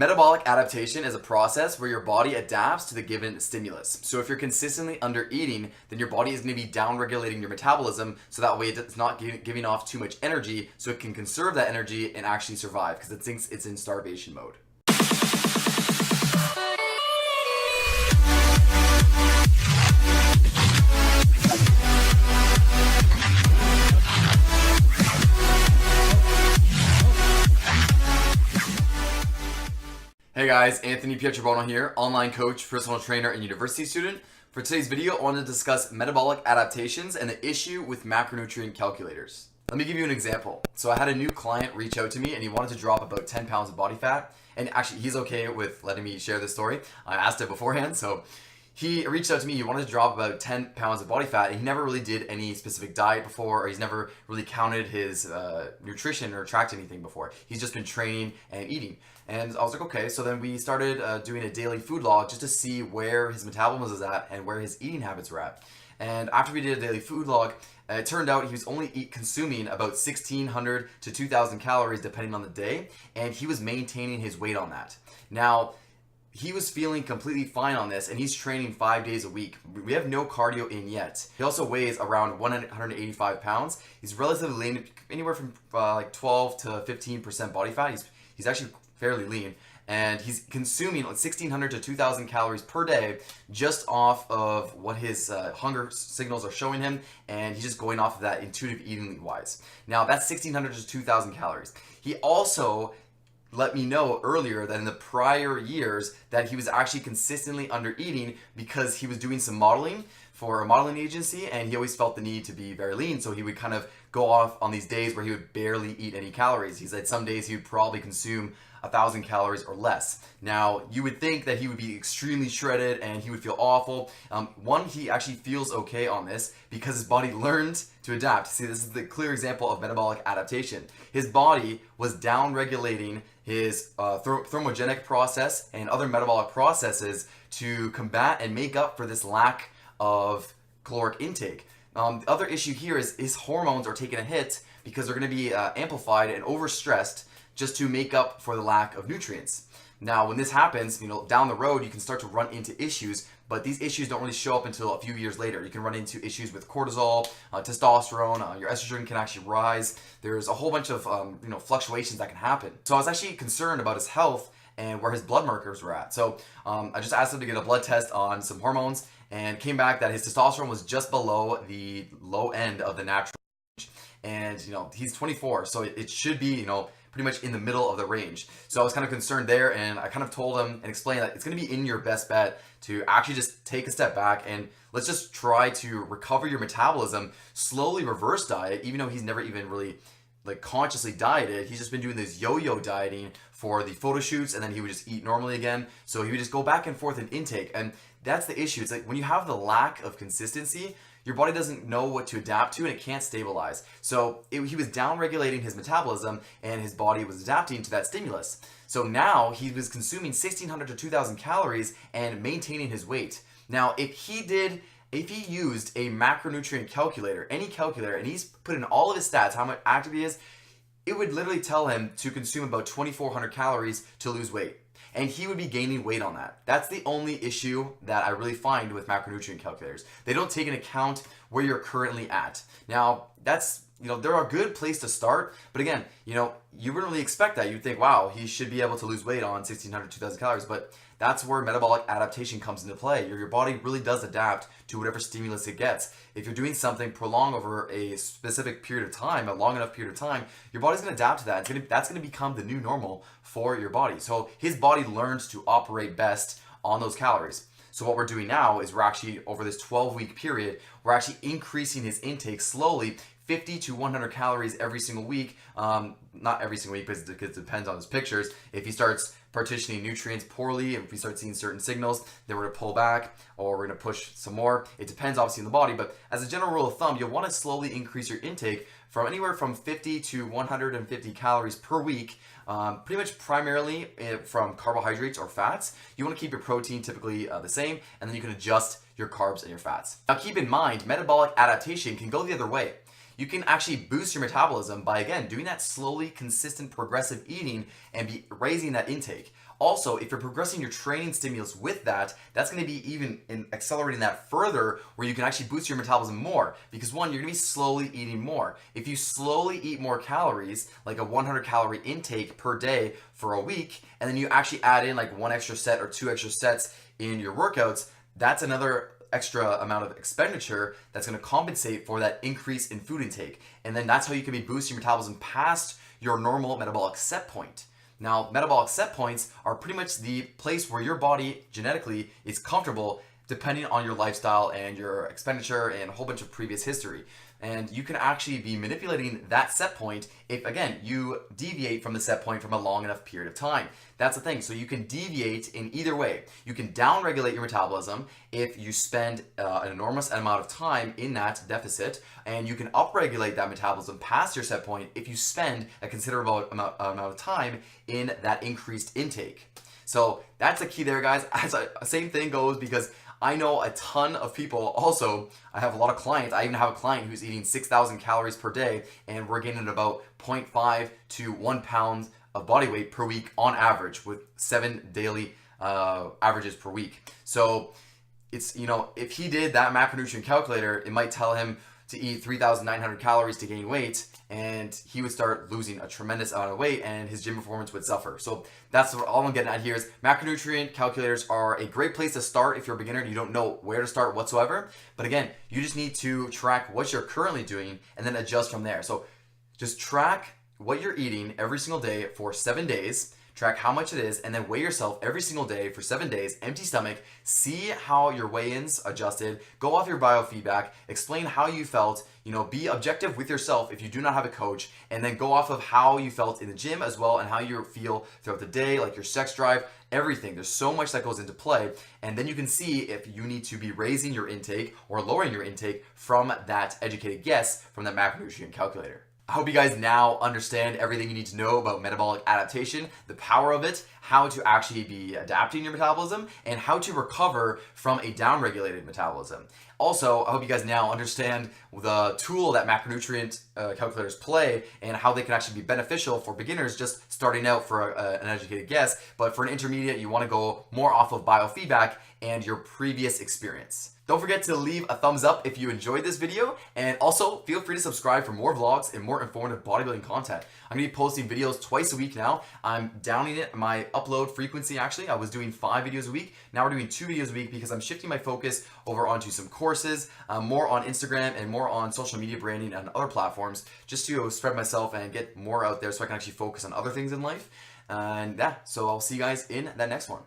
Metabolic adaptation is a process where your body adapts to the given stimulus. So if you're consistently under eating, then your body is going to be down regulating your metabolism so that way it's not giving off too much energy so it can conserve that energy and actually survive because it thinks it's in starvation mode. Hey guys, Anthony Pietrobono here, online coach, personal trainer, and university student. For today's video, I wanted to discuss metabolic adaptations and the issue with macronutrient calculators. Let me give you an example. So I had a new client reach out to me and he wanted to drop about 10 pounds of body fat. And actually, he's okay with letting me share this story. I asked it beforehand, so he reached out to me. He wanted to drop about 10 pounds of body fat, and he never really did any specific diet before, or he's never really counted his nutrition or tracked anything before. He's just been training and eating. And I was like, okay. So then we started doing a daily food log just to see where his metabolism was at and where his eating habits were at. And after we did a daily food log, it turned out he was only consuming about 1,600 to 2,000 calories depending on the day, and he was maintaining his weight on that. Now, he was feeling completely fine on this, and he's training 5 days a week. We have no cardio in yet. He also weighs around 185 pounds. He's relatively lean, anywhere from like 12 to 15% body fat. He's actually fairly lean, and he's consuming 1,600 to 2,000 calories per day just off of what his hunger signals are showing him, and he's just going off of that intuitive eating wise. Now that's 1,600 to 2,000 calories. He also let me know earlier that in the prior years that he was actually consistently under eating because he was doing some modeling for a modeling agency, and he always felt the need to be very lean, so he would kind of go off on these days where he would barely eat any calories. He said some days he would probably consume 1,000 calories or less. Now, you would think that he would be extremely shredded and he would feel awful. One, he actually feels okay on this because his body learned to adapt. See, this is the clear example of metabolic adaptation. His body was down-regulating his thermogenic process and other metabolic processes to combat and make up for this lack of caloric intake. The other issue here is his hormones are taking a hit because they're going to be amplified and overstressed just to make up for the lack of nutrients. Now, when this happens, down the road, you can start to run into issues, but these issues don't really show up until a few years later. You can run into issues with cortisol, testosterone, your estrogen can actually rise. There's a whole bunch of fluctuations that can happen. So I was actually concerned about his health and where his blood markers were at. So I just asked him to get a blood test on some hormones and came back that his testosterone was just below the low end of the natural range. And he's 24, so it should be pretty much in the middle of the range. So I was kind of concerned there, and I kind of told him and explained that it's going to be in your best bet to actually just take a step back and let's just try to recover your metabolism, slowly reverse diet, even though he's never even really consciously dieted. He's just been doing this yo-yo dieting for the photo shoots, and then he would just eat normally again. So he would just go back and forth in intake, and that's the issue. It's like when you have the lack of consistency, your body doesn't know what to adapt to and it can't stabilize. So he was down-regulating his metabolism and his body was adapting to that stimulus. So now he was consuming 1,600 to 2,000 calories and maintaining his weight. Now, if he used a macronutrient calculator, any calculator, and he's put in all of his stats, how much active he is, it would literally tell him to consume about 2,400 calories to lose weight. And he would be gaining weight on that. That's the only issue that I really find with macronutrient calculators. They don't take into account where you're currently at. Now, that's, they're a good place to start, but again, you wouldn't really expect that. You'd think, wow, he should be able to lose weight on 1,600, 2,000 calories, but that's where metabolic adaptation comes into play. Your body really does adapt to whatever stimulus it gets. If you're doing something prolonged over a specific period of time, a long enough period of time, your body's going to adapt to that. That's going to become the new normal for your body. So his body learns to operate best on those calories. So what we're doing now is we're actually, over this 12-week period, we're actually increasing his intake slowly, 50 to 100 calories every single week. Not every single week because it depends on his pictures. If he starts partitioning nutrients poorly, if we start seeing certain signals, then we're going to pull back or we're going to push some more. It depends obviously on the body, but as a general rule of thumb, you'll want to slowly increase your intake from anywhere from 50 to 150 calories per week, pretty much primarily from carbohydrates or fats. You want to keep your protein typically the same, and then you can adjust your carbs and your fats. Now keep in mind, metabolic adaptation can go the other way. You can actually boost your metabolism by, again, doing that slowly, consistent, progressive eating and be raising that intake. Also, if you're progressing your training stimulus with that, that's going to be even in accelerating that further, where you can actually boost your metabolism more, because one, you're going to be slowly eating more. If you slowly eat more calories, like a 100 calorie intake per day for a week, and then you actually add in like 1 extra set or 2 extra sets in your workouts, that's another extra amount of expenditure that's going to compensate for that increase in food intake. And then that's how you can be boosting your metabolism past your normal metabolic set point. Now, metabolic set points are pretty much the place where your body genetically is comfortable, depending on your lifestyle and your expenditure and a whole bunch of previous history. And you can actually be manipulating that set point if, again, you deviate from the set point from a long enough period of time. That's the thing. So you can deviate in either way. You can downregulate your metabolism if you spend an enormous amount of time in that deficit, and you can upregulate that metabolism past your set point if you spend a considerable amount of time in that increased intake. So that's the key there, guys. Same thing goes, because I know a ton of people. Also, I have a lot of clients. I even have a client who's eating 6,000 calories per day, and we're gaining about 0.5 to 1 pound of body weight per week on average, with 7 daily averages per week. So it's, if he did that macronutrient calculator, it might tell him to eat 3,900 calories to gain weight, and he would start losing a tremendous amount of weight, and his gym performance would suffer. So that's what all I'm getting at here is macronutrient calculators are a great place to start if you're a beginner and you don't know where to start whatsoever. But again, you just need to track what you're currently doing and then adjust from there. So just track what you're eating every single day for 7 days. Track how much it is, and then weigh yourself every single day for 7 days, empty stomach. See how your weigh-ins adjusted. Go off your biofeedback. Explain how you felt. Be objective with yourself if you do not have a coach, and then go off of how you felt in the gym as well, and how you feel throughout the day, like your sex drive, everything. There's so much that goes into play, and then you can see if you need to be raising your intake or lowering your intake from that educated guess from that macronutrient calculator. I hope you guys now understand everything you need to know about metabolic adaptation, the power of it, how to actually be adapting your metabolism, and how to recover from a downregulated metabolism. Also, I hope you guys now understand the tool that macronutrient calculators play, and how they can actually be beneficial for beginners just starting out for an educated guess. But for an intermediate, you want to go more off of biofeedback and your previous experience. Don't forget to leave a thumbs up if you enjoyed this video, and also feel free to subscribe for more vlogs and more informative bodybuilding content. I'm going to be posting videos twice a week now. I'm downing my upload frequency actually. I was doing 5 videos a week. Now we're doing 2 videos a week because I'm shifting my focus over onto some courses, more on Instagram and more on social media branding and other platforms, just to spread myself and get more out there so I can actually focus on other things in life. And yeah, so I'll see you guys in that next one.